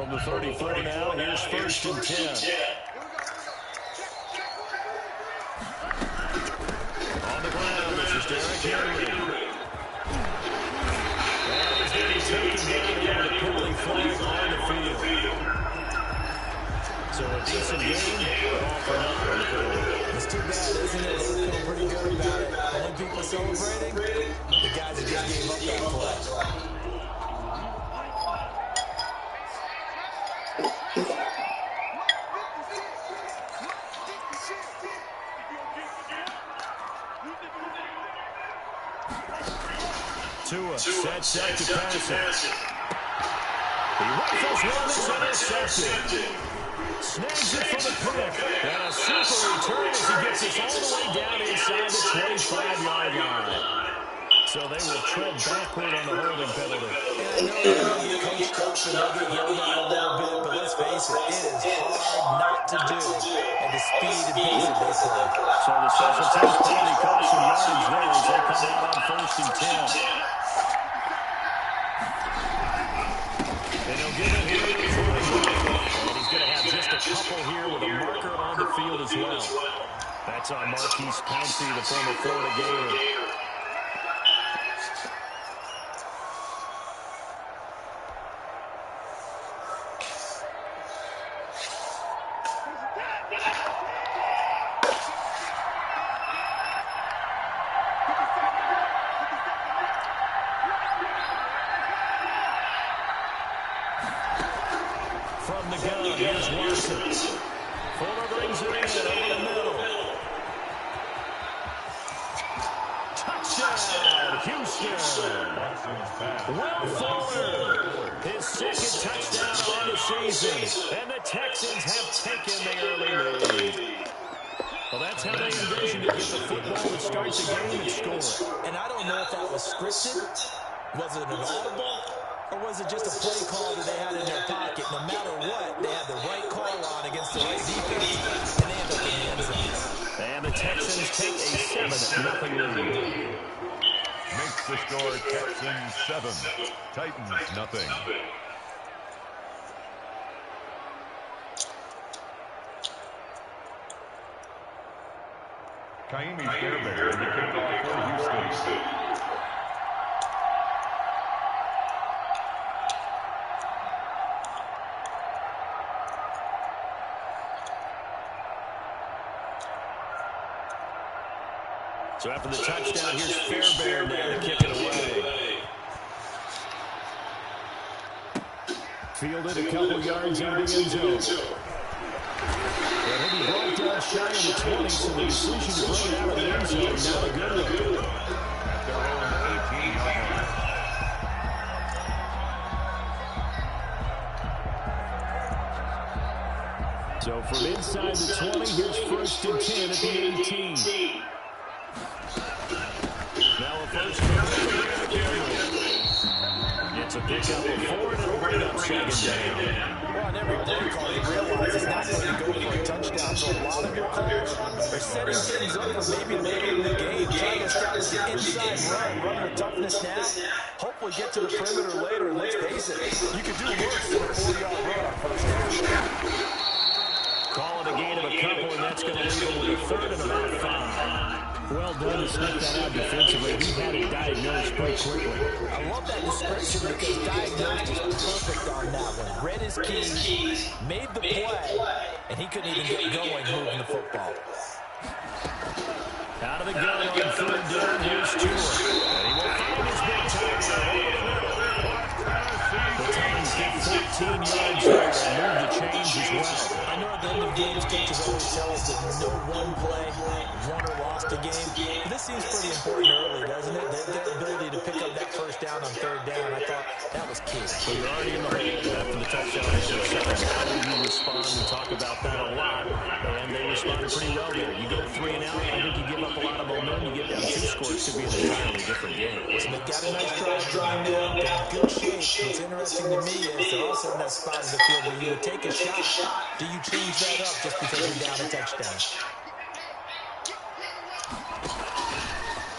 From the 34 now, here's first and 10. On the ground, this is Derrick Henry. And he's going to be taken down here with a penalty flag on the field. So a decent game, all for nothing on the field. It's too bad, isn't it? They feel pretty good about it. Only people celebrating, the guys that just gave up that play. Tua sets up to pass it. He rifles one that's intercepted. Snags it for the pick. And a super return as he gets us all the way down inside the 25-yard line. So they will tread backward on the holding penalty. And I know you coached up and they'll get yelled at a little bit, but let's face it, it is hard not to do at the speed and pace that they play. So the special teams penalty costs some yardage there as they come out on first and 10. And he'll give it here to the 41. And he's going to have just a couple here with a marker on the field as well. That's on Marquise Pouncey, the former Florida Gator. From the gun, here's Watson. Fuller brings it in over the middle. Touchdown, Houston. Will Fuller, his second touchdown on the season. And the Texans have taken the early lead. Well, that's how they envision to get the football to start the game and score. And I don't know if that was scripted. Was it an audible? Or was it just a play call that they had in their pocket? No matter what, they had the right call on against the right defense, and they end up in the end zone. And the Texans take a 7-0 lead. Makes the score Texans 7, Titans nothing. Kaimi Fairbairn to kick off for Houston. So after the touchdown, here's Fairbairn now to kick it away. Fielded a couple yards into the end zone. And he'll be brought down shy of the 20, so the decision to bring it out of the end zone, not a good one. So from inside the 20, here's first and 10 at the 18. Now a first it's a pickup of 4 and it'll bring up second down. Well, on every play call, you realize it's not going to go for a touchdown. So a lot of your calls are setting things up for maybe later in the game, trying to establish the inside run with toughness now. Hopefully get to the perimeter later, and let's face it, you could do worse than a 40-yard run on first down. Call it a gain of a couple, and that's going to leave them with a third and about 5. Well done to sneak that out defensively. He had it diagnosed pretty quickly. I love that description because diagnosed is perfect on that one. Read his keys, made the play, and he couldn't even get going moving the football. Out of the gun on third down, here's Tua. And he will find his big target. The Titans get 14 yards there and move the change as well. I know at the end of games, coaches always tell us that no one play, won or lost a game. But this seems pretty important early, doesn't it? Their ability to pick up that first down on third down, I thought that was key. So you're already in the hole after the touchdown interception. How do you respond? We talk about that a lot, and they responded pretty well there. You go 3 and out, I think you give up a lot of momentum. You get down 2 scores, could be an entirely different game. So they've got a nice drive now. They're in good shape. What's interesting to me is they're also in that spot of the field where you would take a shot. Do you change that up just because you're down a touchdown?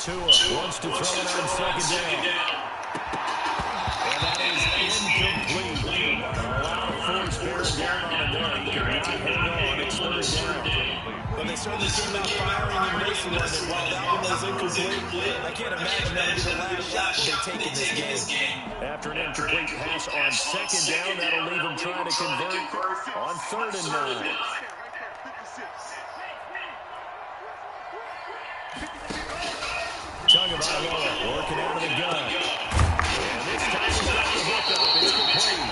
Tua wants to throw it on second down. And that is incomplete. Allowed for down. But they certainly came out firing in this one, and while that one was incomplete, I can't imagine that would be the last shot that they take in this game. After an incomplete pass on second down, that'll leave them trying to convert on 3rd and 9. Tagovailoa working out of the gun. And this time he's got the hook up. It's complete.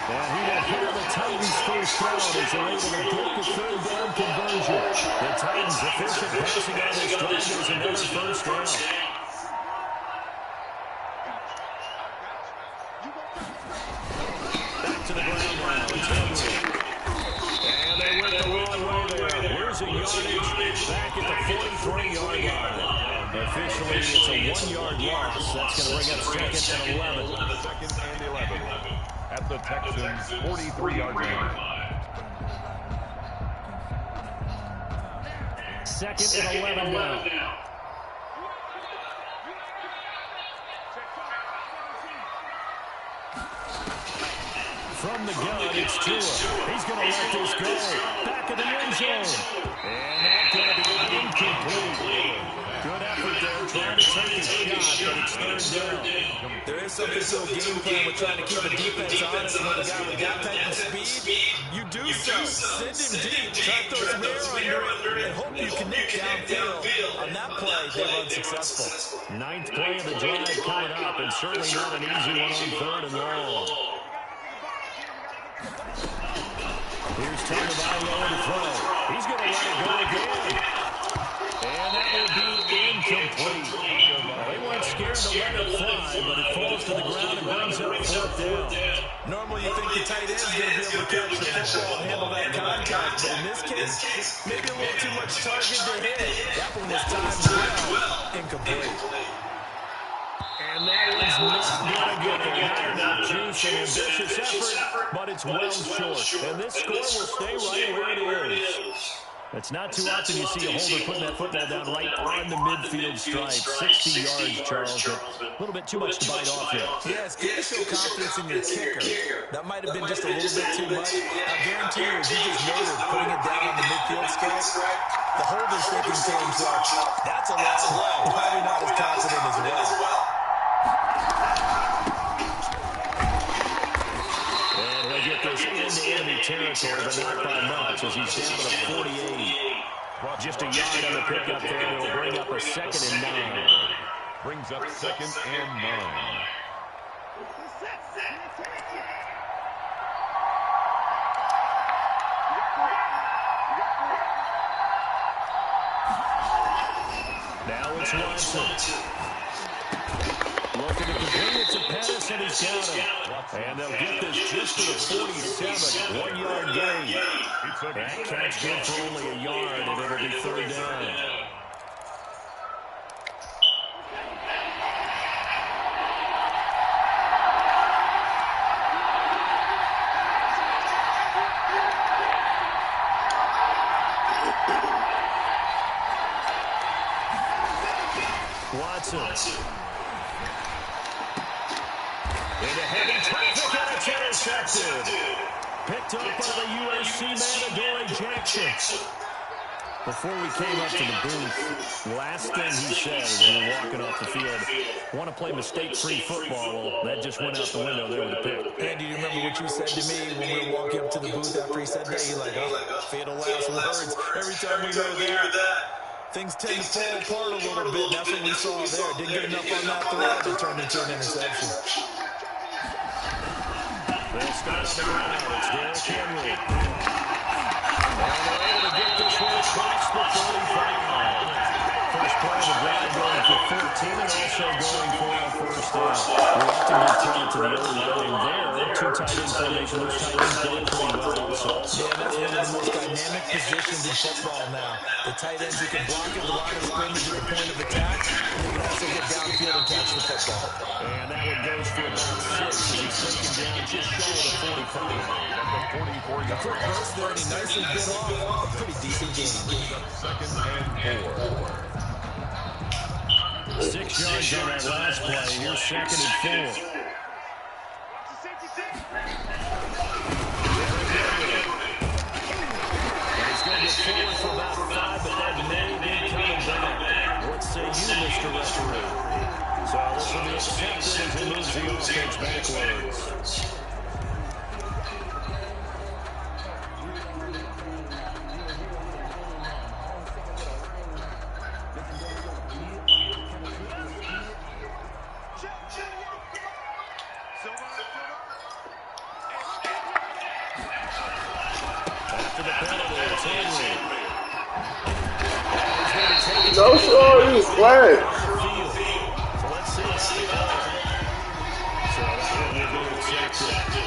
And he will hear the Titans' first down as they're able to get the 3rd down conversion. The Titans efficient passing on this drive. There's another first down. Back to the ground now. It's Henry. And they went the wrong way there. Losing yardage back at the 43-yard line. Officially, it's a 1-yard loss. That's going to bring up 2nd and 11. 2nd and 11 at the Texans' 43-yard line. 2nd and 11 now. From the gun, it's Tua. He's going to let this go. Back of the end zone. And that's going to be incomplete. Good effort there, trying to take a shot, but it's 3rd down. There is something to a game plan with trying to keep a defense honest. When a guy with that type of speed, you do so. Send him deep, track those men under it, and hope you connect downfield. On that play, they were unsuccessful. 9th play of the drive coming up, and certainly not an easy one on 3rd and long. Here's Tagovailoa to throw. He's going to let it go again. And that will be incomplete. They weren't scared to let it fly, but it falls to the ground and brings up 4th down. Normally you think the tight end's going to be able to catch the football and handle that contact, but in this case, maybe a little too much target to hit. That one was timed well. Incomplete. And that one's not going to get there. Not enough juice and ambitious effort, but it's well short. And this score will stay right where it is. It's not too often you see a holder putting that football down right on the midfield stripe. 60 yards, Charles, but a little bit too much to bite off here. Yeah, it's good to show confidence in your kicker. That might have been just a little bit too much. I guarantee you, as you just noted, putting it down on the midfield stripe, the holder's thinking to himself, that's a long way. Probably not as confident as well. And he'll get this into enemy territory, but not by much, as he's down to the 48. Just a yard on the pickup there, and it'll bring up a 2nd and 9. Brings up 2nd and 9. Now it's Watson. Looking to complete it to Pettis, and he's got him. And they'll get this just to the 47. 1-yard gain. That catch good for only a yard, and it'll be 3rd down. Watson. Into heavy traffic, and it's intercepted. Picked up by the USC man, Adoree Jackson. Before we came up to the booth, last thing he said as we were walking off the field, want to play mistake-free football. Well, that just went out the window there with the pick. Andy, do you remember what you said to me when we were walking up to the booth after he said that? You're like, oh, fatal last words. Every time we go there, things tend to fall apart a little bit. That's what we saw there. Didn't get enough on that throw to turn into an interception. They'll start on the ground. It's Derrick Henry. And they're able to get this one across the 45. First play of the drive going for 14 and also going for a first down. We often get tied to the O-line there. Two tight end formation. Those tight ends play pretty well also. Yeah, that's one of the most dynamic positions in football now. The tight ends who can block at the line of scrimmage at the point of attack, and they can also get downfield and catch the football. And that one goes for about 6 as he's taken down just shy of the 45. The quick burst there, and he nicely bit off a pretty decent game. 2nd and 4. 6 yards on that last play. Here's 2nd and 4. And he's going to get intercepted as he moves the offense backwards. After the penalty, it's Henry. No, sure, he's playing. So let's see about the call. So that one will be accepted.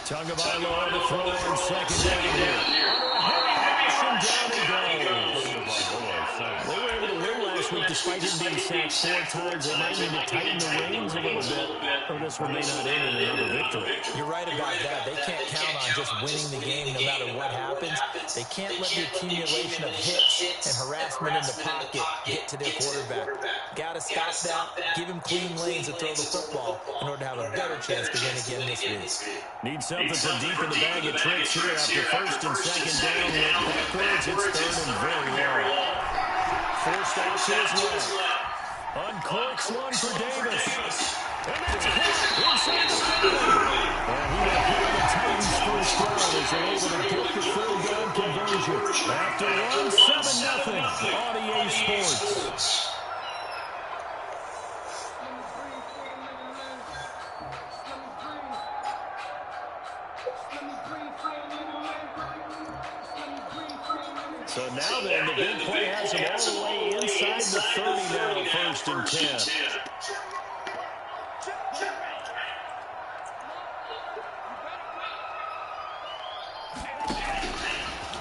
Tagovailoa on the throw on second down here. Down he goes. They were able to win last week despite him being sacked 4 times. They might need to tighten the reins a little bit, or this one may not end in another victory. You're right about that. They can't count on just winning the game no matter what happens. They can't let the accumulation of hits and harassment in the pocket get to their quarterback. Got to stop that. Give him clean lanes to throw the football in order to have a better chance to win again this week. Need something from deep in the bag of tricks here after first and second down. Went backwards. It's third and very low. Forced out to his left. Uncorks one for Davis. And that's caught inside the 30. And he will give the Titans first down as they're able to get the third down conversion. After one, 7-0 on EA Sports. So now then, the big play has him all the way inside the 30 now, first and 10.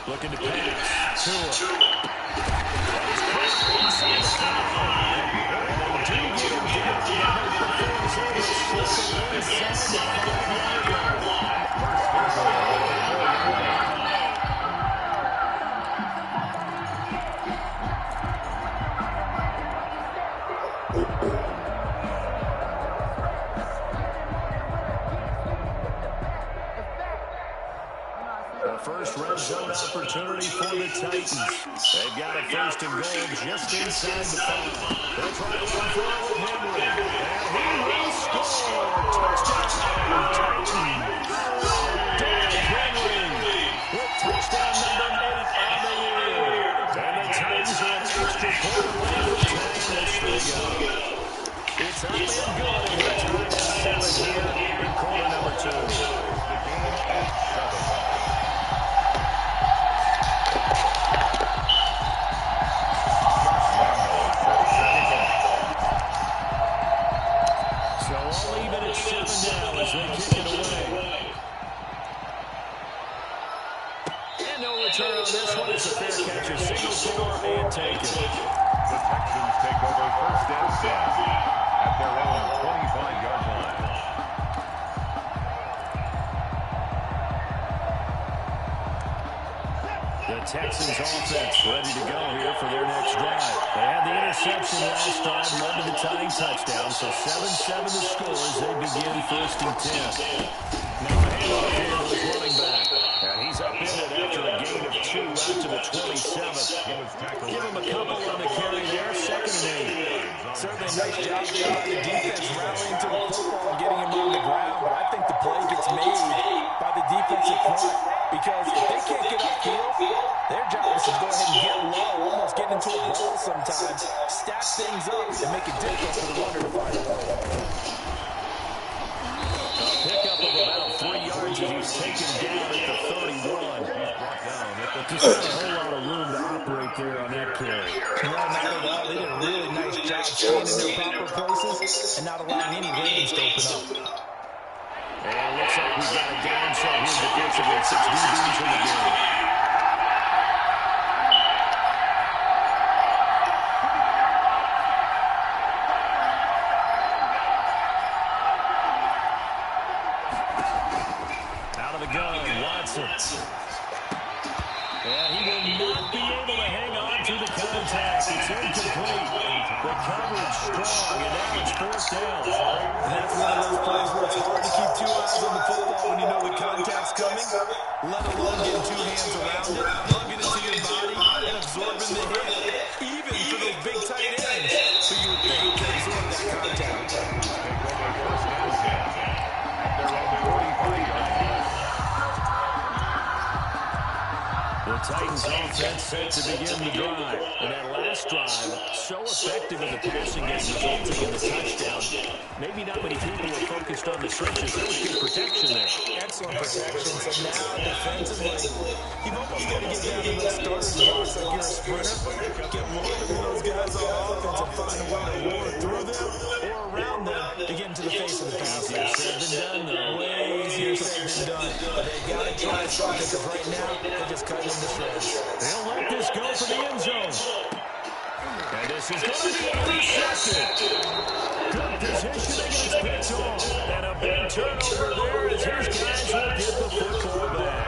Looking to pass. Tua. Inside the 5. They do get him down. Inside the 5-yard line. First red zone opportunity for the Titans. They've got a first and goal just inside the 5. They'll try to run for it with Henry. And he will score. Touchdown, Titans. Derrick Henry with touchdown number 8 on the year. And the Titans are an extra point away from 10 as they go. It's up and good. And we're tied at 7 here in quarter number 2. Now as they kick it away. And no return on this one. It's a fair catch, a single score, and take it. The Texans take over first and 10 at their own 25-yard line. The Texans offense ready to go here for their next drive. They had the interception last drive, led to the tying touchdown, so 7-7 the score as they begin first and 10. Now a handoff here to his running back. And he's up in it after a gain of 2 out to the 27th. Give him a couple on the carry there, second and 8. Certainly a nice job there by the defense rallying to the football and getting him on the ground, but I think the play gets made by the defensive front because if they can't get upfield, their job is to go ahead and get low, almost get into a ball sometimes, stack things up, and make it difficult for the runner to find a hole. A pickup of about 3 yards as he's taken down at the 31. Just not a whole lot of room to operate there on that carry. No, not at all. They did a really nice job staying in their proper places and not allowing any lanes to open up. And it looks like we've got a downside here defensively. 6 DBs in the game. Out of the gun, Watson. And he will not be able to hang on to through the contact. It's incomplete. The coverage strong, and now it's fourth down. And that's one of those plays where it's hard to keep two eyes on the football when you know the contact's coming, let alone getting two hands around it, hugging it to your body, and absorbing the hit, even for those big tight ends who you would think can absorb that contact. First down at their own 45-yard line. The Titans offense set to begin the drive. And that last drive, so effective in the passing game, resulting in the touchdown. Maybe not many people are focused on the trenches. There was good protection there. Excellent protection. So now defensively, you've almost got to get down to those starters blocks like you're a sprinter. Get loaded with those guys on offense and find a way to roar through them or around them to get into the face of the passer. Said and done, though. Way easier said than done. But they got to try something because right now they're just cutting them to shreds. They'll let this go for the end zone. And this is going to be intercepted. Good positioning, and it's picked off. And a big turnover there as his guys will get the football back.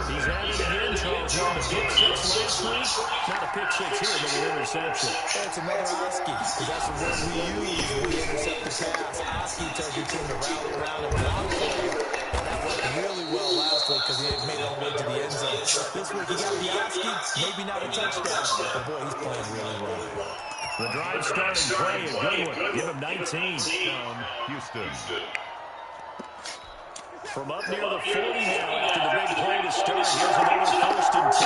He's at it again, Charles. On a pick six last week. Not a pick six here, but an interception. It's another Oski, because that's the word we use when we intercept the pass. Oski tells your team to rally around and block for you. And that worked really well last week because he made it all the way to the end zone. This week he got the Oski, maybe not a touchdown, but boy, he's playing really well. The drive starting play, a good one. Give him 19. Houston. From up near the 40 now after the big play to start. Here's another first and 10.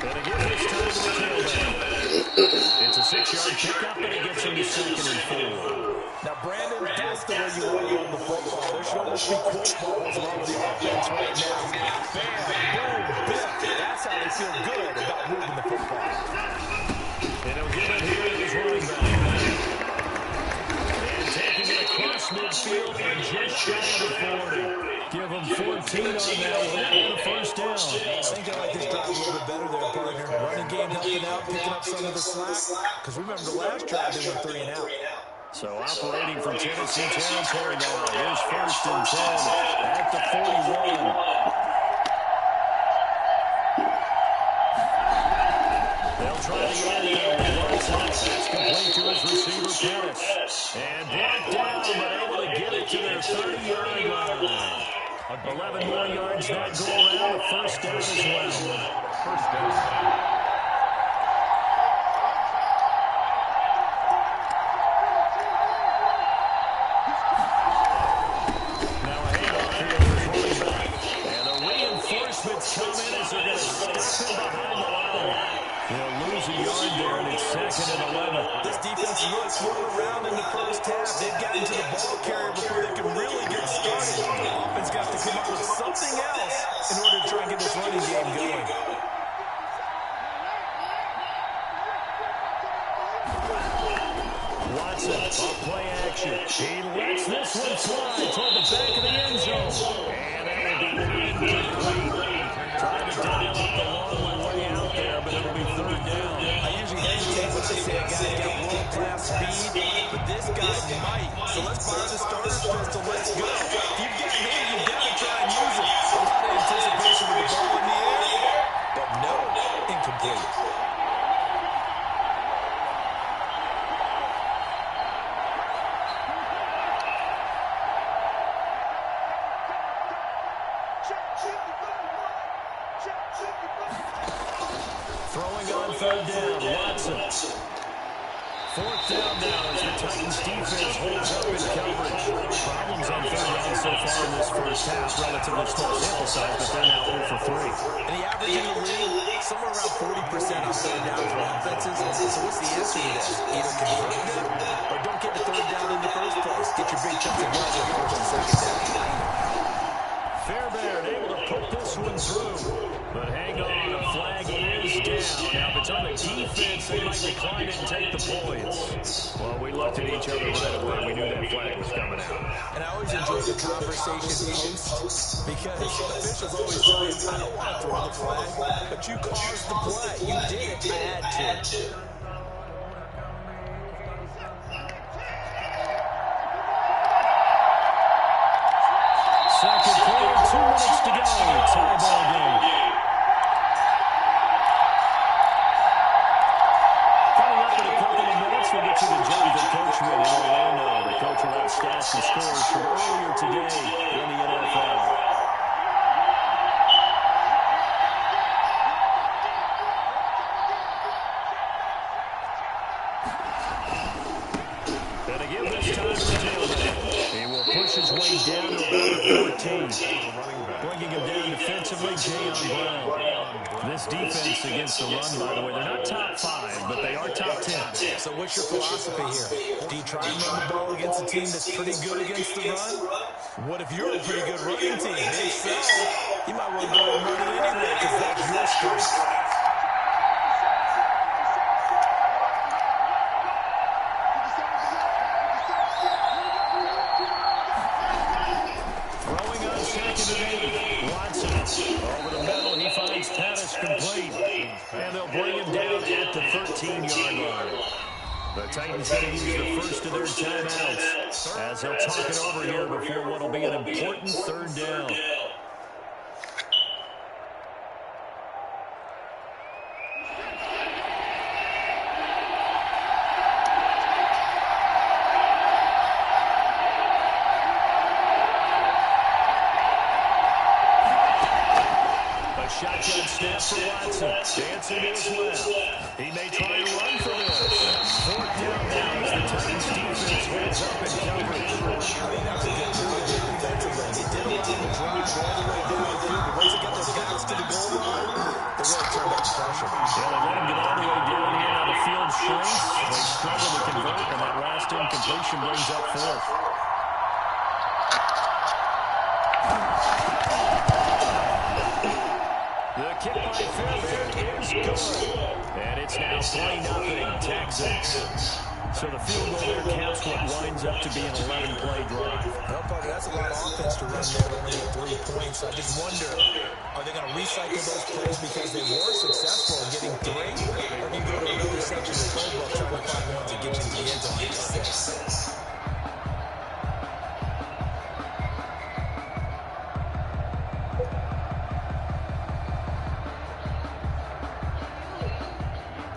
And again, this time to the tailback. It's a 6-yard pickup, and it gets him to second and 4. Now, Brandon, that's the way you want to run the football. There should almost be quote bubbles along the offense right now. Bam, boom, biff. That's how they feel good about moving the football. And he'll give it here to his running back. And taking it across midfield and just shy of the 40. Give him 14 on that one and a first down. I think I like this drive a little bit better there, partner. Running game helping out, picking up some of the slack. Because remember, the last drive they went 3 and out. So operating from Tennessee territory now. Here's first and 10 at the 41. They'll try to get it in. That's complete to his receiver, Pettis. And brought down, but able to get it to their 30-yard line. 11 more yards that go around. A first down as well. First down. Come in as they're going to step in behind the line. They'll lose a yard there, and it's second and 11. This defense is really throwing around in the first half. They've gotten to the ball carrier before they can really get started. The offense got to come up with something else in order to try and get this running game going. Watson, off play action. He lets this one fly toward the back of the end zone. And that will be incomplete. Trying to dial up the long way out there, but it'll be third down. I usually hesitate when they say a guy's got world-class speed, but this guy might. So let's fire the starter's pistol. Let's go. If you've got him, you've got to try and use it. A lot of anticipation with the ball in the air, but no, incomplete. Throwing on third down, Watson. Fourth down now as the Titans defense holds up in coverage. Problems on third down so far in this first half. Relatively small sample size, but they're now 0 for 3. And the average in the league, somewhere around 40% on third down for offenses. So what's the answer to this? Either convert them or don't get the third down in the first place. Get your big chunks of yards on first and second down. Fairbairn able to put this one through. But hang on, a flag is down. Now, if it's on the defense, they might decline it and take the points. Well, we looked at each other right away. We knew that flag was coming out. And I always enjoy the conversation post because officials always tell you, I don't want to throw the flag, but you caused the play. You did it. I had to. Second quarter, 2 minutes to go. Tie ball game. 13. Bringing him down defensively, Jayon Brown. This defense against the run, by the way, they're not top 5, but they are top 10. So what's your philosophy here? Do you try and run the ball against a team that's pretty good against the run? What if you're a pretty good running team? If so, you might want to go ahead and run it anyway because that's your strength. And they'll bring him down at the 13-yard line. The Titans going to use the first of their timeouts as they'll talk it over here before what will be an important third down. Shotgun snap for Watson. Dancing to his left. He may try and run for this. Fourth down now as the Titans defense heads up in coverage. I mean, that's a good job defensively. They did allow the drive all the way down the field, but once they got their backs to the goal line, they really turned up pressure. Yeah, they let him get all the way down here. Now the field shrinks. They struggle to convert, and that last incompletion brings up fourth. The kick by Fairbairn is good. And it's now 3-0 Texans. So the field goal there counts what winds up to be an 11-play drive. Well, Parker, that's a lot of offense to run there to only get 3 points. I just wonder, are they going to recycle those plays because they were successful in getting 3? Or do you go to another section of the playbook trying to find ones that get you to the end zone and get 6?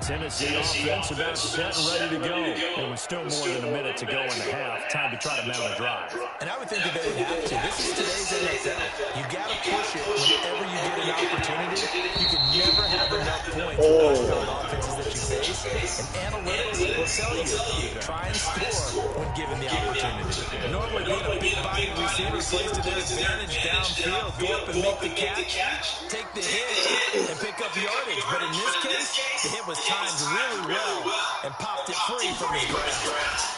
Tennessee offense about set and ready to go. There was still more than a minute to go in the half. Time to try to mount a drive. And I would think that they would have to. This is today's NFL. You got to push it whenever you get an opportunity. You can never have enough points with the offenses that you face. And analytics will tell you, try and score when given the opportunity. Normally being a big body receiver plays to their advantage downfield. Go up and make the catch, take the hit, and pick up yardage. But in this case, the hit was timed really well and popped it free from his grasp.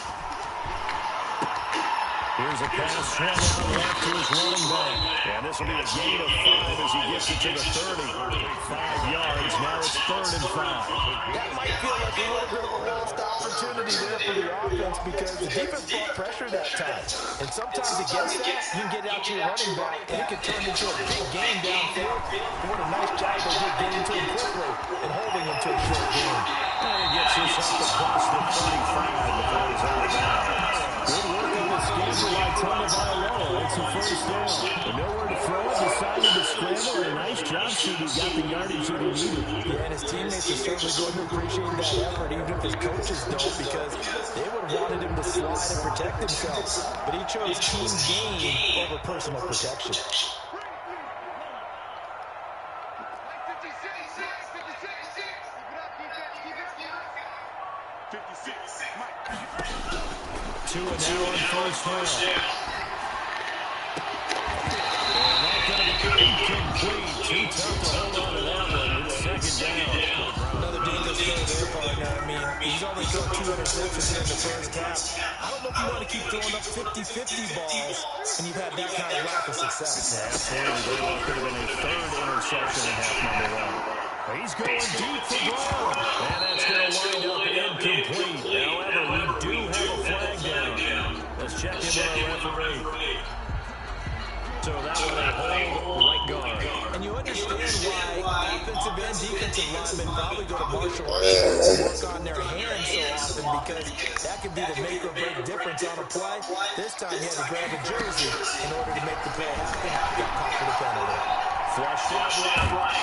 Here's a pass swung out left to his running back. And this will be a gain of 5 as he gets it to the 30. 5 yards. Now it's 3rd and 5. That might feel like a little bit of a lost opportunity there for the offense because the defense brought pressure that time. And sometimes against that, you can get out to your running back and it can turn into a big game downfield. And what a nice job they did getting to him quickly and holding him to a short game. And he gets this up across the 35 before he's out of bounds. Good work on the scheme for Laitona Viola. It's a first down. And nowhere to throw it. Decided to scramble. And a nice job, so he got the yardage that he needed. Yeah, and his teammates are certainly going to appreciate that effort, even if his coaches don't, because they would have wanted him to slide and protect himself. But he chose team game over personal protection. Two and now on first down. And that's going to be incomplete. Too tough to hold on to that one. It's 2nd down. Another dangerous throw there, partner. I mean, he's only thrown 2 interceptions here in the first half. I don't know if you want to keep throwing up 50-50 balls and you've had that kind of lack of success. Yeah, absolutely. That could have been his 3rd interception in half number 1. He's going deep for Brown. And that's going to wind up incomplete. However, we do have a flag down. Let's check in with our referee. So that was a hold right guard. And you understand why offensive and defensive linemen probably go to martial arts to work on their hands so often because that could be the make or break difference on a play. This time he had to grab a jersey in order to make the play happen. Got caught for the penalty. Flushed out right.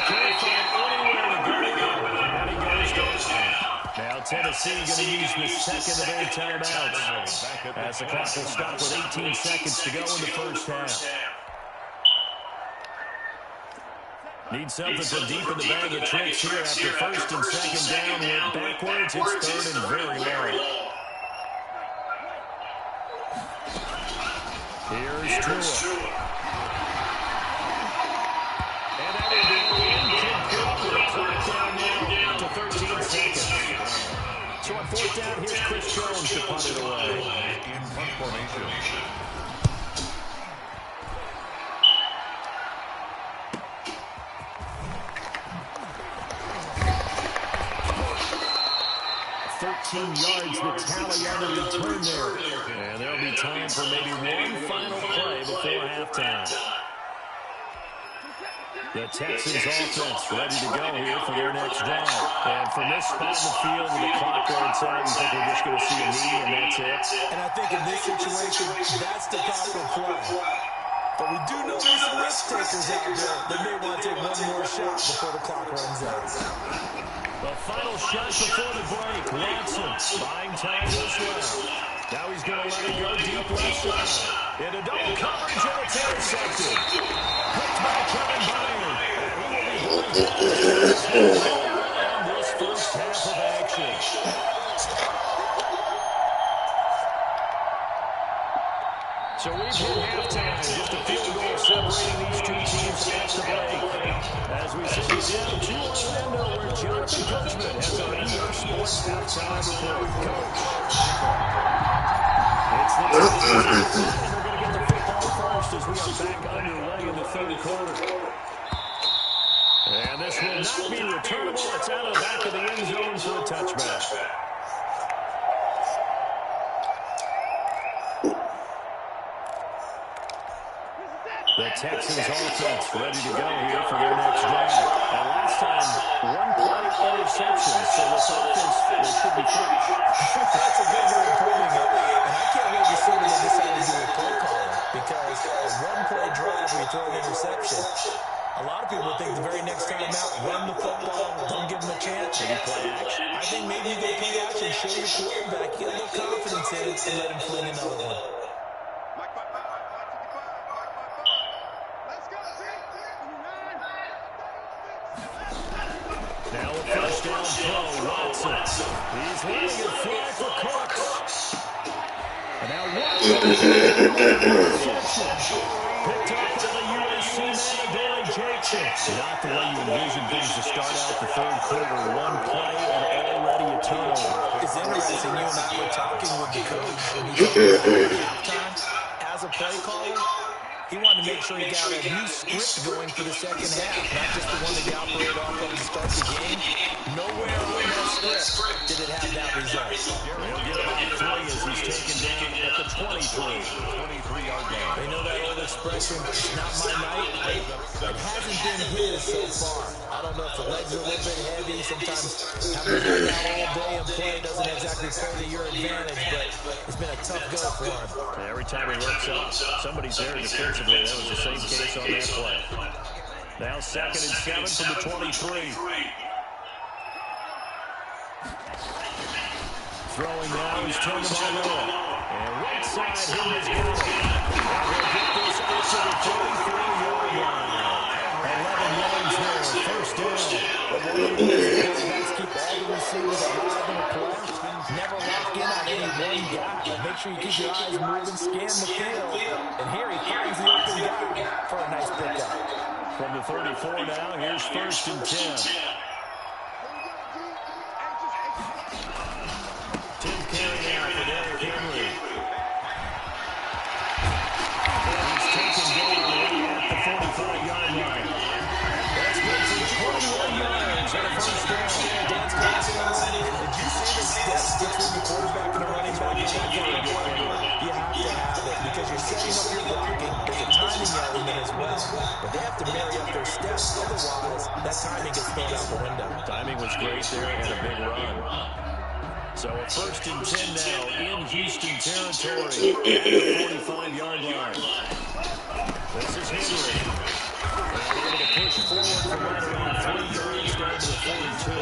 And he can't find anywhere to go. And he goes down. Now Tennessee going to use the 2nd of their timeouts. As the clock will stop with 18 seconds to go in the first half. Need something from deep in the bag of tricks here after 1st and 2nd down. Went backwards. It's 3rd and very low. Here's Tua. On fourth down, here's Chris Jones to punt it away. In punt formation. Yards the tally on the return there. And there'll be time for maybe one final play before halftime. The Texans offense ready to go here for their next drive. And from this spot in the field with the clock going out, you think we're just going to see a knee and that's it? And I think in this situation, that's the proper play. But we do know there's some risk takers out there that may want to take one more shot before the clock runs out. The final shot before the break. Watson buying time as well. Now he's going to let it go deep left side. Into double coverage and it's intercepted. Picked by Kevin Byard. He will be on this first half of action. So we've hit halftime. Just a field goal separating these two teams at the break. As we send you down to Orlando, where Jonathan Coachman has our ER Sports halftime report. Coach. It's the Texans. We're going to get the football first as we are back underway in the third quarter. And this will not be returnable. It's out of the back of the end zone for a touchback. The Texans offense ready to go here for their next drive. And last time, one play interception. So this offense, they should be fresh. That's a good way of putting it. And I can't wait to see what they decide to do with play calling. Because a one-play drive where you throw an interception, a lot of people think the very next time out, run the football, don't give them a chance. Maybe play action. I think maybe you go play action, show your quarterback, get a little confidence in it, and let him fling another one. Now a first down throw, Watson. He's letting it fly for Cooks. And now Watson. Picked up by the USC man, Adoree Jackson. Not the way you envision things to start out the third quarter. One play and already a turnover. It's interesting. You and I were talking with the coach, and he told me at halftime, as a play caller, he wanted to make sure he got a new script going for the second half, not just the one that he operated off of to start the game. Nowhere on that script did it have that result. He'll get about 3 as he's taken down at the 23. 23-yard line. They know that old expression, it's not my night. It hasn't been his so far. I don't know if the legs are a little bit heavy. Sometimes having to hang out all day and play doesn't exactly play to your advantage, but it's been a tough go for him. Every time he looks up, somebody's there defensively. That was the same case on that play. Now 2nd and 7 from the 23. Throwing now, he's turned the ball over. And right side, here is Gillis. And he'll get this out to the 33-yard line. 11 yards there, first down. But one of the things is keep all the receivers alive in a play. Never lock in on any one guy. Make sure you keep your eyes moving, scan the field. And here he finds the open guy for a nice pickup. From the 34 now, here's 1st and 10. Carry now for Derrick Henry. And he's taken down at the 45-yard line. That's good for 21 yards and a first down. Dan's passing on that. Did you see the steps between the quarterback and the running back? You have to have it because you're setting up your blocking. There's a timing element as well. But they have to marry up their steps. Otherwise, that timing gets thrown out the window. Timing was great there and a big run. So a 1st and 10 now in Houston territory at the 45-yard line. This is Henry. And able to push forward from right around 3 yards down to the 42.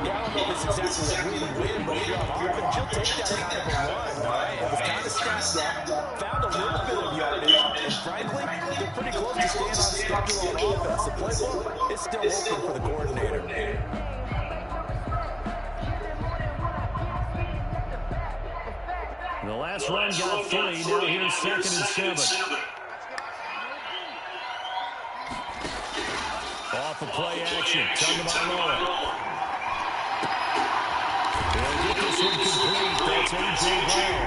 Yeah, I don't know if it's exactly a win-win, but if you're on offense, you'll take that kind of a run. Right? It was kind of stacked up, found a little bit of yardage, and frankly, they're pretty close to staying on schedule on offense. The playbook is still open for the coordinator. The last run got 3. Now here's 2nd and 7. Off of play action. Tagovailoa. He'll it's A.J. Brown.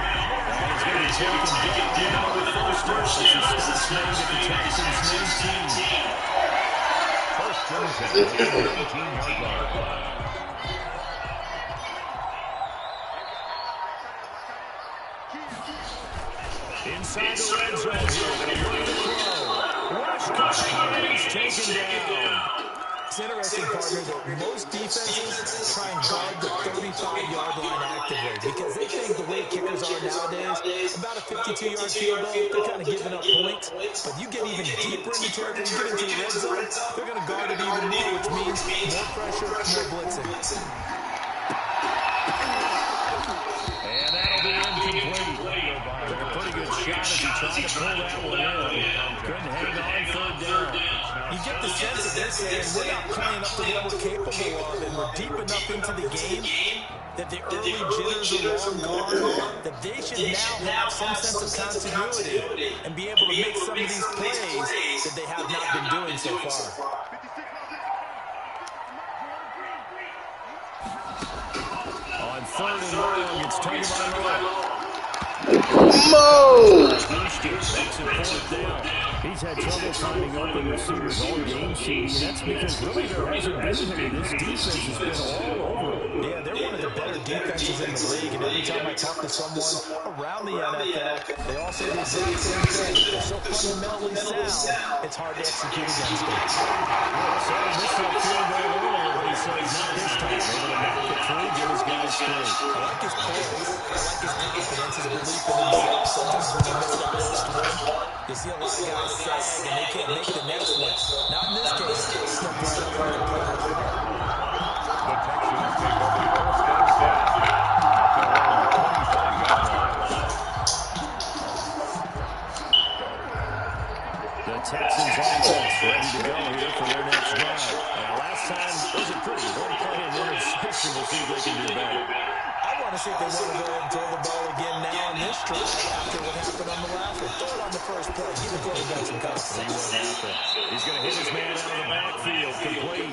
And he's going to be taken down with another first down as he stops made at the Texans' 19. First and 10 at the 19-yard line. Inside the red zone here. They're looking to throw. Rush coming. He's taken down. It's interesting, partner, that most defenses try and guard the 35-yard line actively because they think the way kickers are nowadays, about a 52-yard field goal, they're kind of giving up points. But you get even deeper into territory, you get into the red zone, they're going to guard it even more, which means more pressure, more blitzing. And that'll be incomplete. Took a pretty good shot as he tried to pull that one in. Couldn't hang on third down. You get the sense that they're saying we're not playing up to what we're capable of, and we're deep enough into the game that the early jitters are long gone, that they should now have some sense of continuity and be able to make some of these plays that they have not been doing so far. On third and long, it's taken by Mo! Makes it fourth down. He's had trouble finding open receivers all game, and that's because really there hasn't been any. This defense has been all over. Yeah, they're one of the better defenses in the league, and every time I talk to someone around the NFL, they all say the exact same thing. They're so fundamentally sound, it's hard to execute against them. So this is a field goal earlier, but he says not this time. Able to knock it through, get his guys straight. I like his poise. I like his confidence, his belief in himself. Sometimes when you miss that first one, you see a lot of guys sag and they can't make the next one. Not in this case. Step right up on the play. The Texans take over first and 10 at their own 25-yard line. The Texans offense ready to go here for their next drive. Last time was a pretty one-play interception. We'll see if they can do better. I want to see if they want to go ahead and throw the ball again now on this drive after what happened on the last one. Throw it on the first play. Give the quarterback some confidence. See what happens. He's going to hit his man out of the backfield. Complete.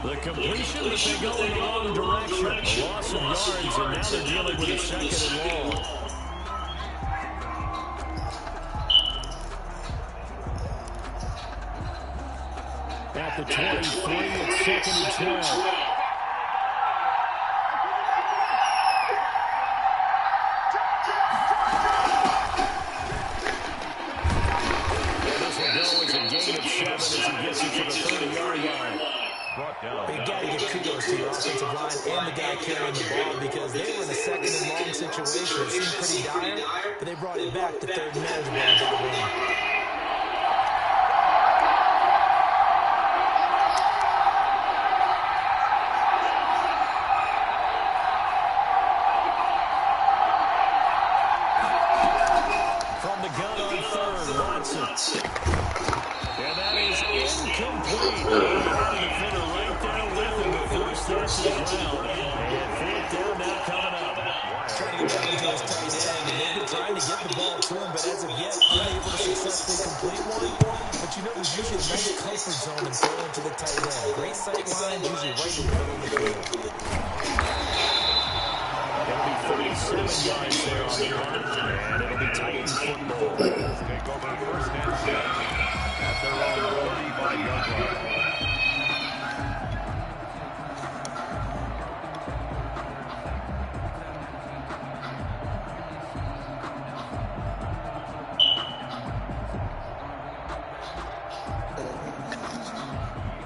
The completion, but they go in the wrong direction. A loss of yards, and now they're dealing with a second and long. At the 23, it's second and 12. As he gets it to the 30-yard line. You got to give kudos to your offensive line and the guy carrying the ball because they were in a second and long situation. It seemed pretty dire, but they brought it back to third and manageable on that run. From the gun on third, Watson. And that is incomplete. He had a defender right there with him before he starts his round. And fourth down now coming up. Trying to get down into his tight end, and they've been trying to get the ball to him, but as of yet, unable to successfully complete one. But you know, there's usually a nice comfort zone in throwing to the tight end. Great sight line, usually right in the middle of the field. It'll be 37 yards there on the run, and it'll be Titans football. Take over first and 10 at their own 35-yard line.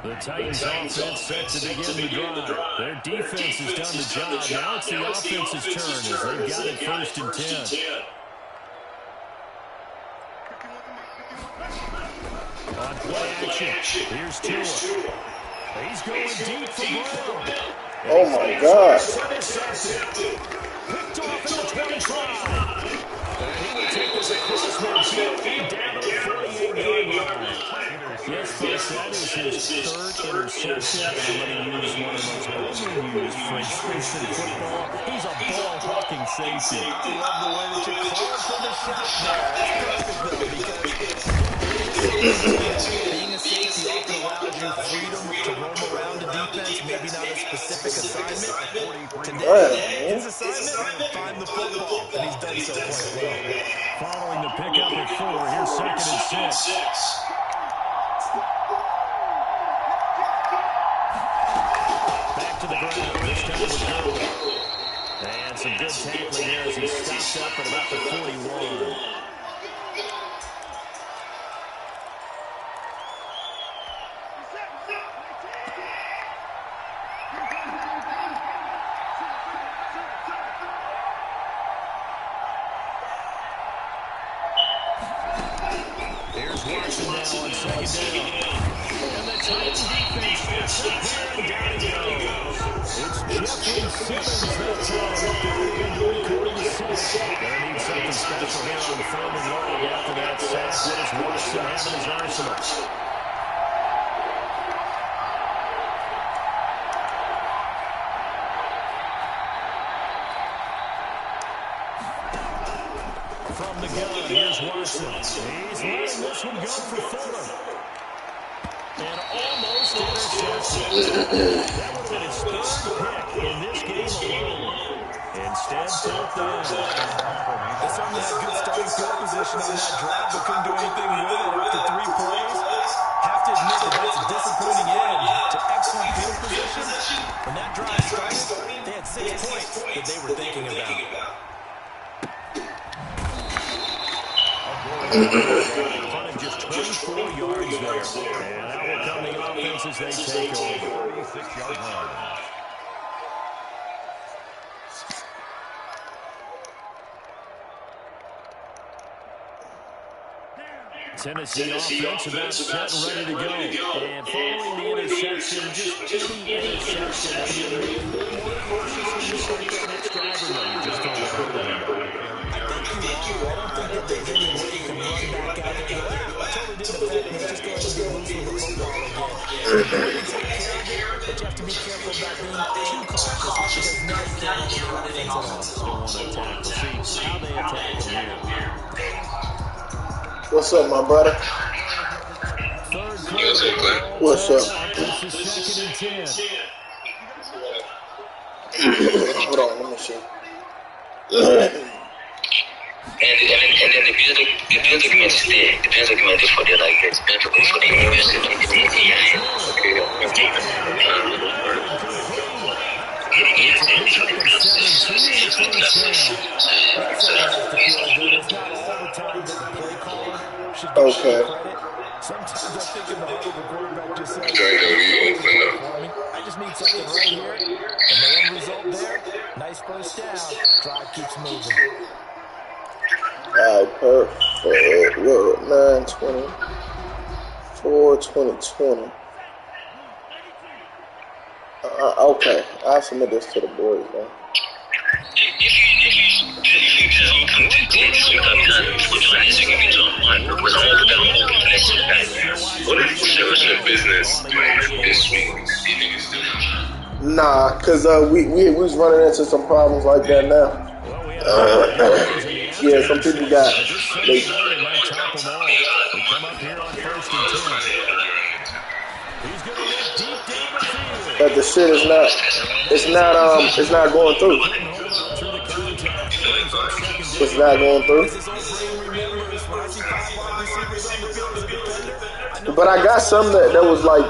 The Titans offense set to begin the drive. Their defense has done the job. Now it's the offense's turn as they've got it first and 10. On play action, here's Tua. He's going deep for Brown. Oh my God. Picked off at the 25. And he will take this across midfield down to the 48-yard line. Yes, folks, that is his third interception. And I'm going to use one of the most overused phrases in football. He's a ball-hawking safety. I love the way that you're calling for the shot there. That's perfect, though, because being a safety often allows you your freedom to roam around the defense, maybe not a specific assignment. Today, his assignment, find the football, and he's done so quite well. Following the pickup at 4, here's 2nd and 6. Back to the ground, this time with Gurley. And some good tackling there as he stopped up at about the 41. Here's Watson now on 2nd down. And the Titans defense steps up here and down he goes. It's Jeffrey Simmons that time up there going quarter to 6. Gonna need something special here on 3rd and long after that sack. What does Watson have in his arsenal? From the gun, here's Watson. He's letting this one go for Fuller. And almost intercepted. That would have been his 3rd pick in this game alone. Instead, 4th down. They certainly had good starting field position on that drive, but couldn't do anything with it after 3 plays. Have to admit that that's a disappointing end to excellent field position. When that drive started, they had 6 points that they were thinking about. Running just 24 yards there. And out will come the offense as they take over. 36-yard line. Tennessee offense about set and ready to go. And following the interception, just any interception, you're a little more cautious when you start that next drive, or no, you're just throwing a quarterback. I don't think that there's any way you can run back out there. That totally didn't affect me. Just go ahead and get loose with the football again. You take care of it, but you have to be careful about being too cautious because now you can't run your offense at all. Don't want to attack. We'll see how they attack from here. What's up, my brother? What's up? Hold on, let me see. And then the music there. The music might just for the like it's better for the music. Okay. Sometimes I think in the huddle the quarterback just says, I just need something right here. And the end result there, nice first down. Drive keeps moving. All right, perfect. Whoa, 9-20. 4-20-20. Okay, I'll submit this to the boys, man. Business this week. Nah, cause we was running into some problems like that now. Yeah, some people got they. But the shit is not. It's not going through. It's not going through. But I got some that was like.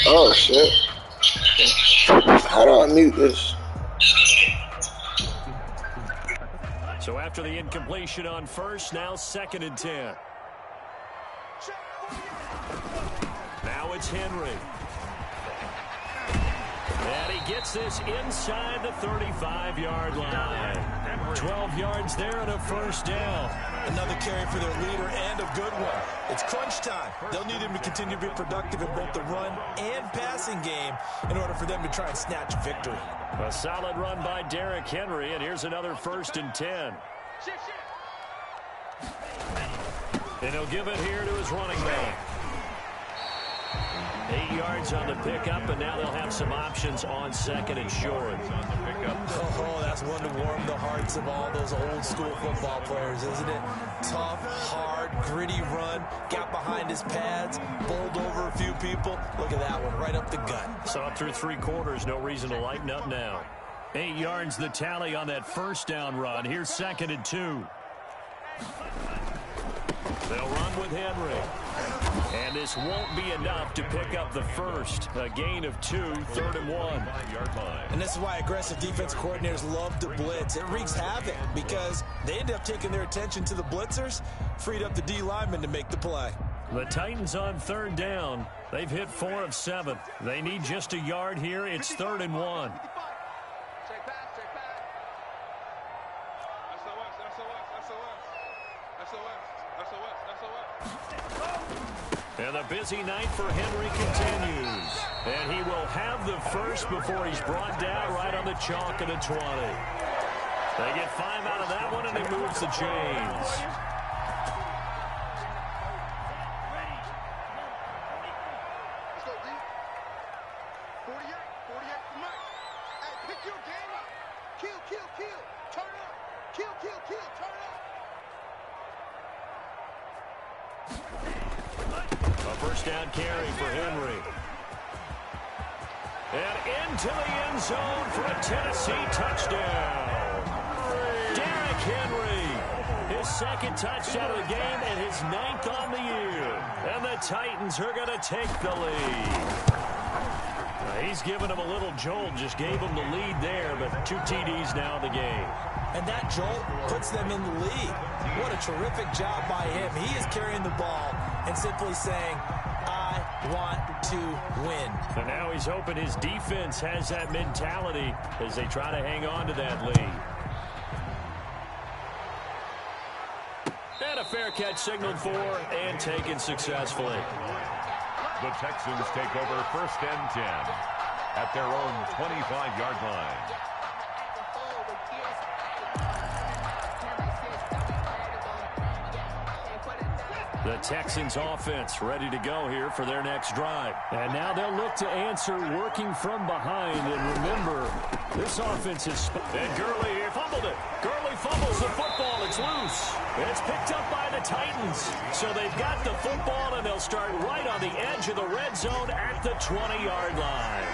Oh shit. How do I mute this? So after the incompletion on first, now 2nd and 10. Now it's Henry. And he gets this inside the 35-yard line. 12 yards there and a first down. Another carry for their leader and a good one. It's crunch time. They'll need him to continue to be productive in both the run and passing game in order for them to try and snatch victory. A solid run by Derrick Henry, and here's another 1st and 10. And he'll give it here to his running back. 8 yards on the pickup, and now they'll have some options on 2nd and short. Oh, that's one to warm the hearts of all those old school football players, isn't it? Tough, hard, hard, gritty run, got behind his pads, bowled over a few people. Look at that one, right up the gut. Saw it through 3 quarters, no reason to lighten up now. 8 yards the tally on that first down run. Here's 2nd and 2. They'll run with Henry. And this won't be enough to pick up the first. A gain of 2, 3rd and 1. And this is why aggressive defense coordinators love to blitz. It wreaks havoc because they end up taking their attention to the blitzers, freed up the D lineman to make the play. The Titans on 3rd down. They've hit 4 of 7. They need just a yard here. It's 3rd and 1. And the busy night for Henry continues. And he will have the first before he's brought down right on the chalk at a 20. They get 5 out of that one, and he moves the chains. First down carry for Henry. And into the end zone for a Tennessee touchdown. Derrick Henry, his 2nd touchdown of the game and his 9th on the year. And the Titans are going to take the lead. He's given them a little jolt, just gave them the lead there, but 2 TDs now in the game. And that jolt puts them in the lead. What a terrific job by him. He is carrying the ball and simply saying, I want to win. And now he's hoping his defense has that mentality as they try to hang on to that lead. And a fair catch signaled for and taken successfully. The Texans take over 1st and 10 at their own 25-yard line. The Texans offense ready to go here for their next drive. And now they'll look to answer working from behind. And remember, this offense is... And Gurley here fumbled it. Gurley fumbles the football. It's loose. It's picked up by the Titans. So they've got the football, and they'll start right on the edge of the red zone at the 20-yard line.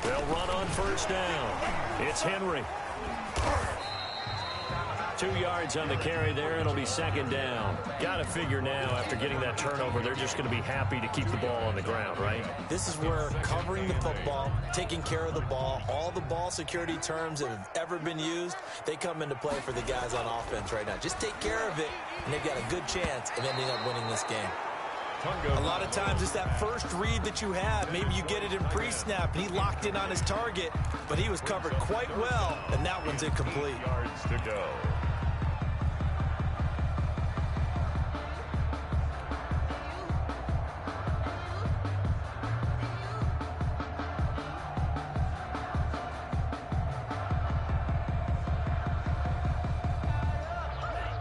They'll run on first down. It's Henry. 2 yards on the carry there. It'll be 2nd down. Got to figure now, after getting that turnover, they're just going to be happy to keep the ball on the ground, right? This is where covering the football, taking care of the ball, all the ball security terms that have ever been used, they come into play for the guys on offense right now. Just take care of it, and they've got a good chance of ending up winning this game. A lot of times it's that first read that you have. Maybe you get it in pre-snap, and he locked in on his target, but he was covered quite well, and that one's incomplete. Yards to go.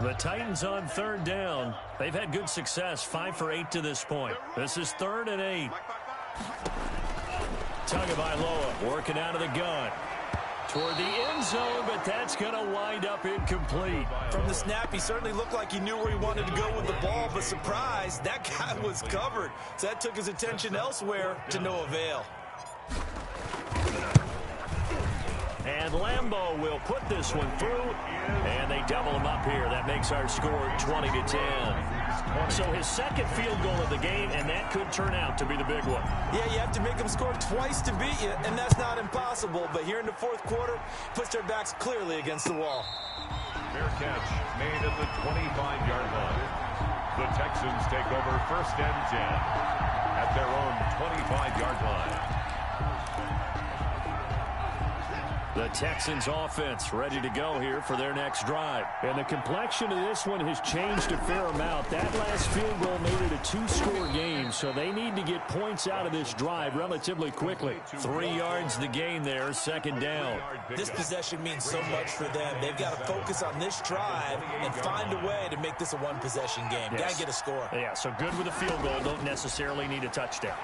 The Titans on 3rd down. They've had good success, 5 for 8 to this point. This is 3rd and 8. Tagovailoa working out of the gun. Toward the end zone, but that's going to wind up incomplete. From the snap, he certainly looked like he knew where he wanted to go with the ball, but surprise, that guy was covered. So that took his attention elsewhere to no avail. And Lambeau will put this one through, and they double him up here. That makes our score 20-10. So his 2nd field goal of the game, and that could turn out to be the big one. Yeah, you have to make them score twice to beat you, and that's not impossible. But here in the 4th quarter, puts their backs clearly against the wall. Fair catch made at the 25-yard line. The Texans take over 1st and 10 at their own 25-yard line. The Texans offense ready to go here for their next drive. And the complexion of this one has changed a fair amount. That last field goal made it a 2-score game, so they need to get points out of this drive relatively quickly. 3 yards the gain there, 2nd down. This possession means so much for them. They've got to focus on this drive and find a way to make this a one-possession game. Yes. Got to get a score. Yeah, so good with a field goal. Don't necessarily need a touchdown.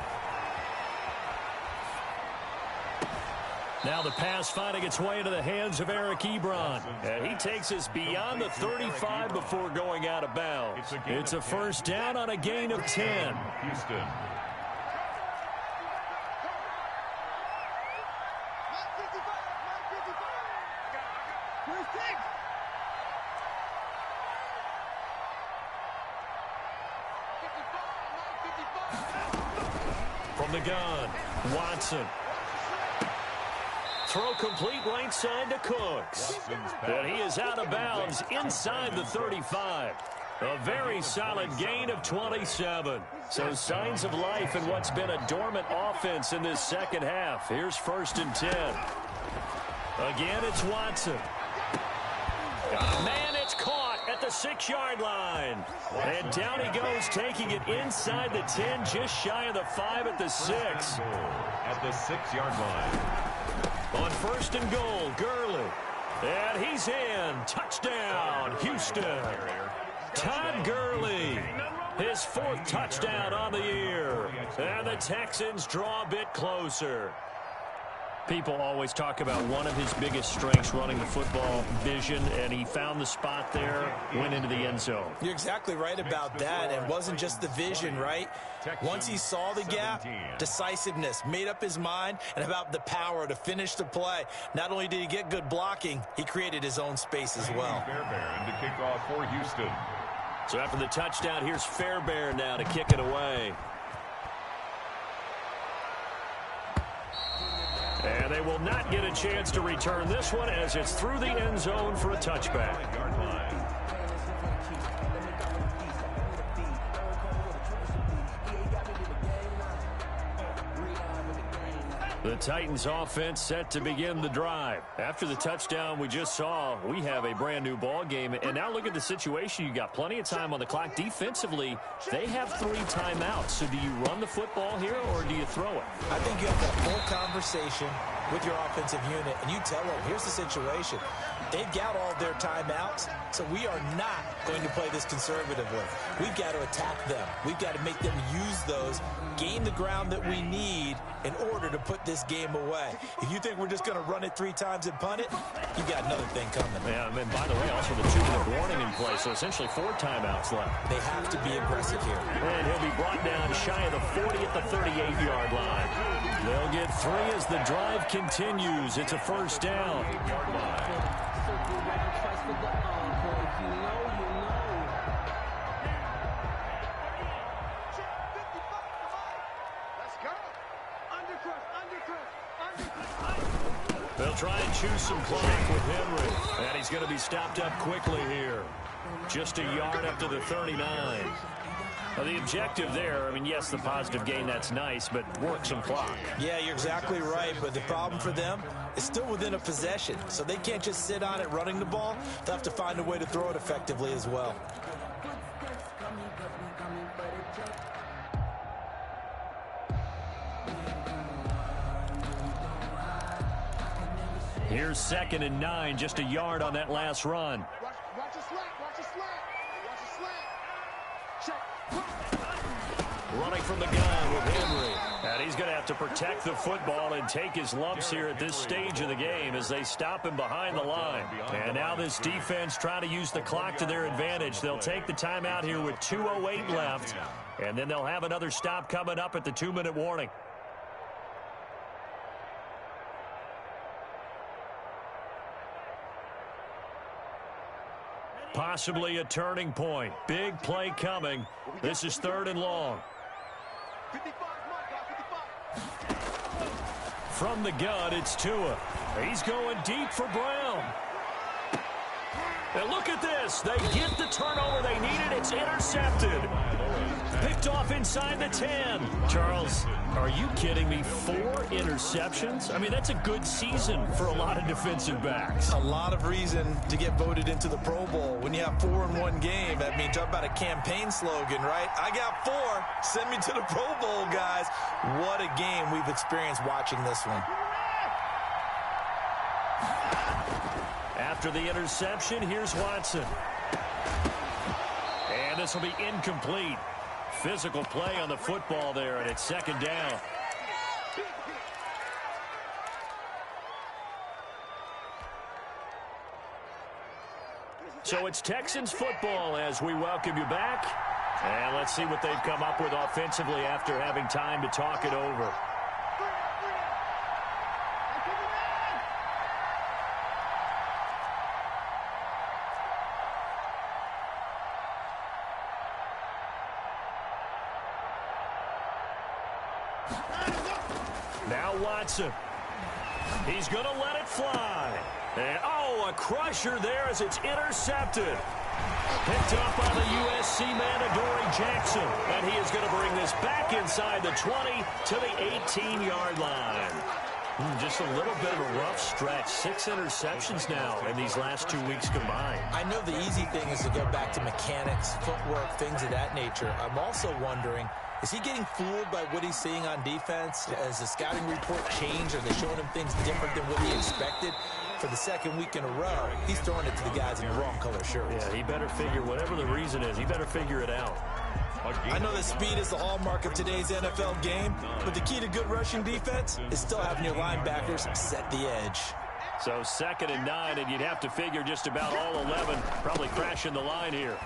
Now the pass finding its way into the hands of Eric Ebron. And he takes us beyond the 35 before going out of bounds. It's a first down on a gain of 10. Houston. From the gun, Watson. Throw complete right side to Cooks. And he is out of bounds inside the 35. A very solid gain of 27. So signs of life in what's been a dormant offense in this second half. Here's 1st and 10. Again, it's Watson. Man, it's caught at the 6-yard line. And down he goes, taking it inside the 10, just shy of the 5 at the 6. At the 6-yard line. On 1st and goal, Gurley. And he's in. Touchdown, Houston. Todd Gurley. His 4th touchdown on the year. And the Texans draw a bit closer. People always talk about one of his biggest strengths running the football, vision, and he found the spot there, went into the end zone. You're exactly right about that. It wasn't just the vision, right? Once he saw the gap, decisiveness, made up his mind, and about the power to finish the play. Not only did he get good blocking, he created his own space as well. Fairbairn to kick off for Houston. So after the touchdown, here's Fairbairn now to kick it away. And they will not get a chance to return this one as it's through the end zone for a touchback. The Titans offense set to begin the drive. After the touchdown we just saw, we have a brand new ball game. And now look at the situation. You got plenty of time on the clock. Defensively, they have 3 timeouts. So do you run the football here or do you throw it? I think you have that full conversation with your offensive unit, and you tell them, here's the situation. They've got all their timeouts, so we are not going to play this conservatively. We've got to attack them. We've got to make them use those, gain the ground that we need in order to put this game away. If you think we're just going to run it 3 times and punt it, you got another thing coming. Yeah, and by the way, also the 2-minute warning in play, so essentially 4 timeouts left. They have to be aggressive here. And he'll be brought down shy of the 40 at the 38-yard line. They'll get 3 as the drive continues. It's a first down. They'll try and choose some clock with Henry. And he's going to be stopped up quickly here. Just a yard up to the 39. Now, the objective there, I mean, yes, the positive gain, that's nice, but work some clock. Yeah, you're exactly right, but the problem for them is still within a possession, so they can't just sit on it running the ball. They'll have to find a way to throw it effectively as well. Here's 2nd and 9, just a yard on that last run. Watch the slant, watch the slant, watch the slant. Check. Running from the gun with Henry. And he's going to have to protect the football and take his lumps here at this stage of the game as they stop him behind the line. And now this defense trying to use the clock to their advantage. They'll take the timeout here with 2:08 left. And then they'll have another stop coming up at the 2-minute warning. Possibly a turning point. Big play coming. This is 3rd and long. From the gun, it's Tua. He's going deep for Brown. And look at this. They get the turnover they needed. It's intercepted. Picked off inside the 10. Charles, are you kidding me? 4 interceptions? I mean, that's a good season for a lot of defensive backs. A lot of reason to get voted into the Pro Bowl. When you have 4 in one game, I mean, talk about a campaign slogan, right? I got 4. Send me to the Pro Bowl, guys. What a game we've experienced watching this one. After the interception, here's Watson. And this will be incomplete. Physical play on the football there, and it's 2nd down. So it's Texans football as we welcome you back. And let's see what they've come up with offensively after having time to talk it over. Now Watson. He's going to let it fly. And, oh, a crusher there as it's intercepted. Picked up by the USC man, Adoree Jackson. And he is going to bring this back inside the 20 to the 18-yard line. Just a little bit of a rough stretch. 6 interceptions now in these last 2 weeks combined. I know the easy thing is to go back to mechanics, footwork, things of that nature. I'm also wondering, is he getting fooled by what he's seeing on defense? Has the scouting report changed? Are they showing him things different than what he expected? For the second week in a row, he's throwing it to the guys in the wrong color shirts. Yeah, he better figure, whatever the reason is, he better figure it out. I know that speed is the hallmark of today's NFL game, but the key to good rushing defense is still having your linebackers set the edge. So 2nd and 9, and you'd have to figure just about all 11 probably crashing the line here.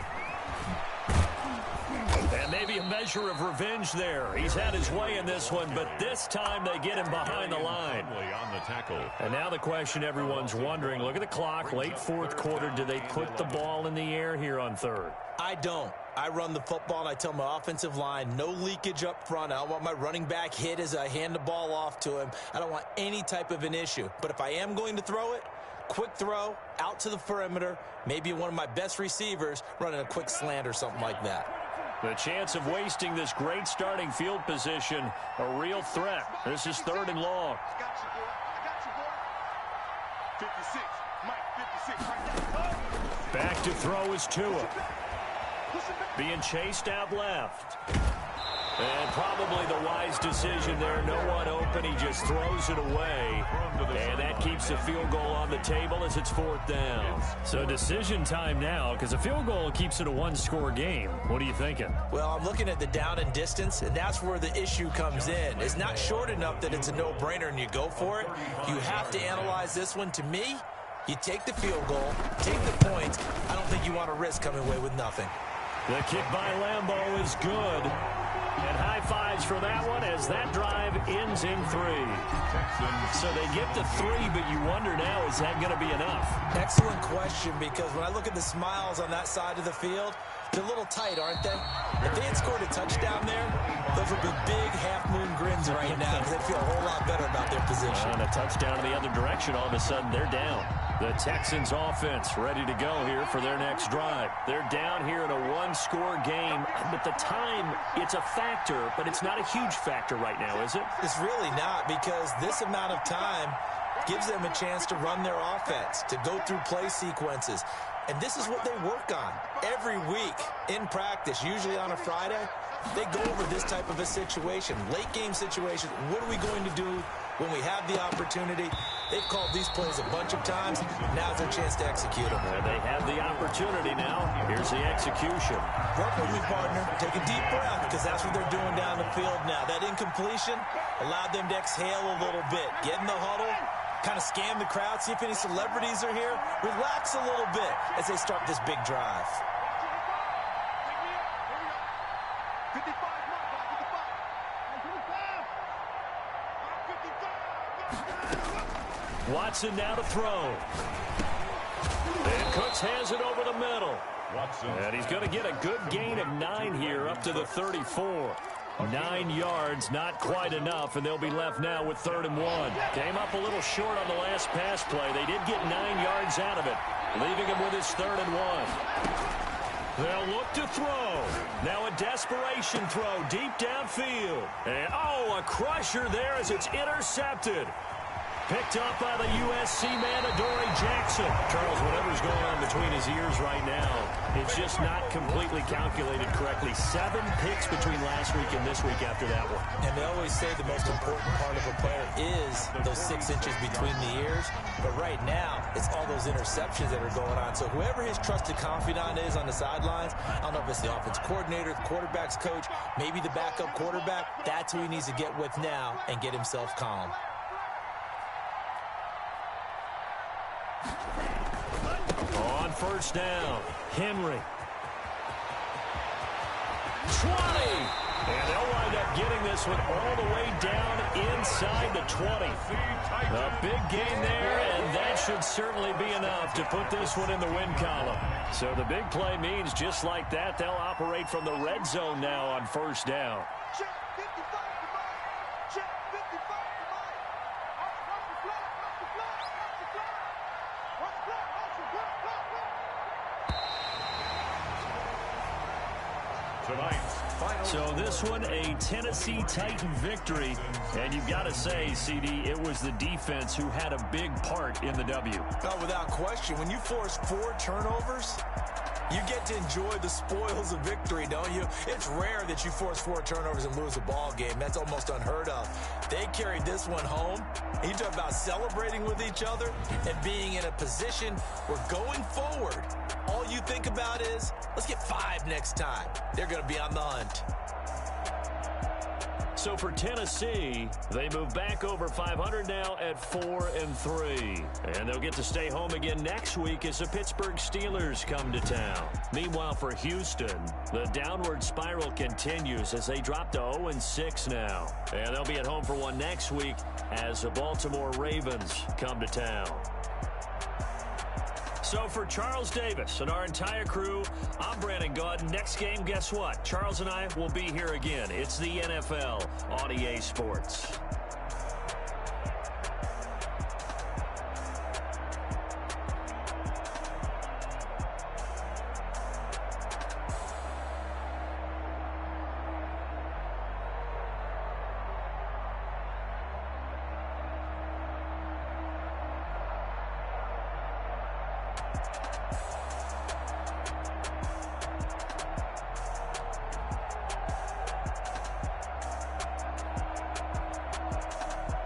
And maybe a measure of revenge there. He's had his way in this one, but this time they get him behind the line. On the tackle. And now the question everyone's wondering, look at the clock, late 4th quarter, do they put the ball in the air here on 3rd? I don't. I run the football, and I tell my offensive line, no leakage up front. I don't want my running back hit as I hand the ball off to him. I don't want any type of an issue. But if I am going to throw it, quick throw, out to the perimeter, maybe one of my best receivers running a quick slant or something like that. The chance of wasting this great starting field position, a real threat. This is 3rd and long. I got you, boy. 56. Mike, 56 right there. Back to throw is Tua. Being chased out left. And probably the wise decision there. No one open. He just throws it away. And that keeps the field goal on the table as it's 4th down. So decision time now, because a field goal keeps it a 1-score game. What are you thinking? Well, I'm looking at the down and distance, and that's where the issue comes in. It's not short enough that it's a no-brainer and you go for it. You have to analyze this one. To me, you take the field goal, take the points. I don't think you want to risk coming away with nothing. The kick by Lambeau is good. And high fives for that one as that drive ends in 3. So they get to 3, but you wonder now, is that going to be enough? Excellent question, because when I look at the smiles on that side of the field, they're a little tight, aren't they? If they had scored a touchdown there, those would be big half-moon grins right now because they feel a whole lot better about their position. And a touchdown in the other direction, all of a sudden they're down. The Texans offense ready to go here for their next drive. They're down here in a 1-score game, but the time, it's a factor, but it's not a huge factor right now, is it? It's really not, because this amount of time gives them a chance to run their offense, to go through play sequences. And this is what they work on every week in practice, usually on a Friday. They go over this type of a situation, late game situation. What are we going to do when we have the opportunity? They've called these plays a bunch of times. Now's their chance to execute them. And they have the opportunity now. Here's the execution. Work with me, partner. Take a deep breath, because that's what they're doing down the field now. That incompletion allowed them to exhale a little bit. Get in the huddle, kind of scan the crowd, see if any celebrities are here. Relax a little bit as they start this big drive. 55, Mike, 55. Watson now to throw. And Cooks has it over the middle. Watson. And he's going to get a good gain of 9 here up to the 34. 9 yards, not quite enough, and they'll be left now with 3rd and 1. Came up a little short on the last pass play. They did get 9 yards out of it, leaving him with his 3rd and 1. They'll look to throw. Now a desperation throw deep downfield. And, oh, a crusher there as it's intercepted. Picked up by the USC man, Adoree Jackson. Charles, whatever's going on between his ears right now, it's just not completely calculated correctly. 7 picks between last week and this week after that one. And they always say the most important part of a player is those 6 inches between the ears. But right now, it's all those interceptions that are going on. So whoever his trusted confidant is on the sidelines, I don't know if it's the offense coordinator, the quarterback's coach, maybe the backup quarterback, that's who he needs to get with now and get himself calm. first down. Henry. 20. And they'll wind up getting this one all the way down inside the 20. A big gain there, and that should certainly be enough to put this one in the win column. So the big play means just like that, they'll operate from the red zone now on first down. Check 55 to Mike. Check 55 to Mike. Watch the flag, watch the flag, watch the flag. Watch the flag, watch the flag, watch the flag. Tonight's final. So this one, a Tennessee Titan victory. And you've got to say, CD, it was the defense who had a big part in the W. Oh, without question. When you force 4 turnovers, you get to enjoy the spoils of victory, don't you? It's rare that you force 4 turnovers and lose a ball game. That's almost unheard of. They carried this one home. You talk about celebrating with each other and being in a position where going forward, all you think about is, let's get 5 next time. They're going to be on the hunt. So for Tennessee, they move back over 500 now at 4-3. And they'll get to stay home again next week as the Pittsburgh Steelers come to town. Meanwhile, for Houston, the downward spiral continues as they drop to 0-6 now. And they'll be at home for one next week as the Baltimore Ravens come to town. So for Charles Davis and our entire crew, I'm Brandon Gaudin. Next game, guess what? Charles and I will be here again. It's the NFL on EA Sports.